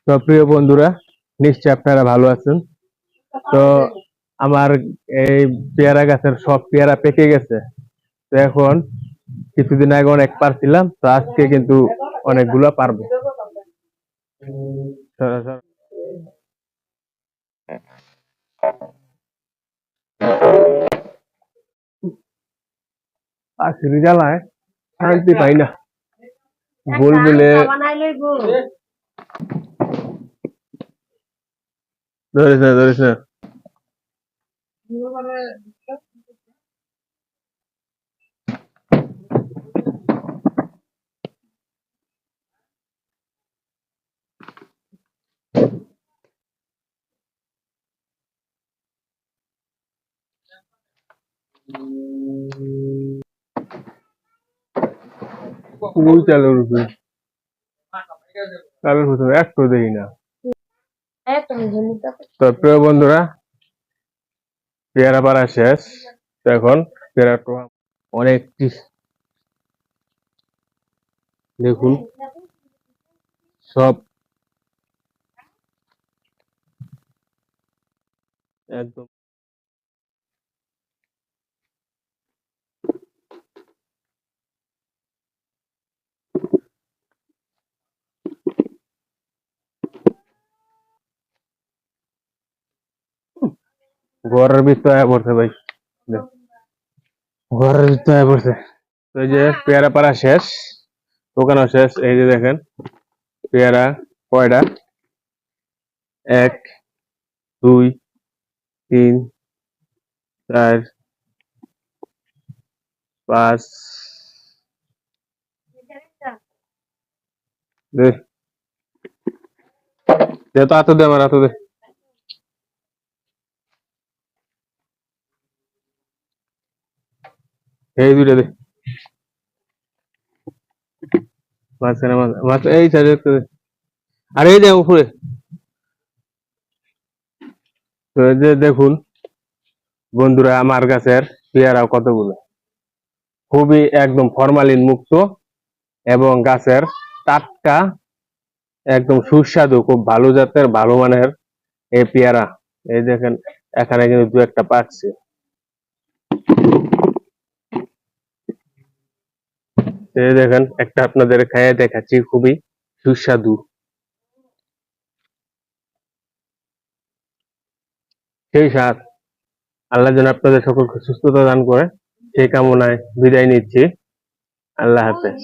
তো প্রিয় বন্ধুরা, নিশ্চয় আপনারা ভালো আছেন। তো আমার এই পেয়ারা গাছের সব পেয়ারা পেকে গেছে। তো এখন কিছুদিন আগে অনেক পারছিলাম, তো আজকে কিন্তু অনেকগুলো পারবো। পাখির জ্বালায় শান্তি পাই না। বুলবুলে ধরিস না, ধরিস না। ওই চালের উপরে চালের উপরে একটু দেখি না। তো প্রিয় বন্ধুরা, পেয়ারা পাড়া শেষ। তো এখন পেয়ারা অনেক দেখুন সব একদম ঘরের ভিতরে আয়া পড়ছে ভাই, ঘরের ভিতরে আয়া পড়ছে। তো এই যে পেয়ারা পাড়া শেষ, দোকানও শেষ। এই যে দেখেন পেয়ারা কয়টা, 1 2 3 4 5 দে দে, তো হাতে দে, আমার হাতে দে। এই দুইটা দে, মাঝখানে মাছ এই সাইডে একটা দে। আর এই যে উপরে। তো এই যে দেখুন বন্ধুরা, আমার গাছের পেয়ারা কতগুলো, খুবই একদম ফরমালিন মুক্ত এবং গাছের টাটকা, একদম সুস্বাদু, খুব ভালো জাতের, ভালো মানের এই পেয়ারা। এই দেখেন এখানে কিন্তু দু একটা পাচ্ছি। এই দেখেন একটা আপনাদের খাইয়ে দেখাচ্ছি, খুবই সুস্বাদু সেই স্বাদ। আল্লাহ যেন আপনাদের সকলকে সুস্থতা দান করে, সেই কামনায় বিদায় নিচ্ছি। আল্লাহ হাফেজ।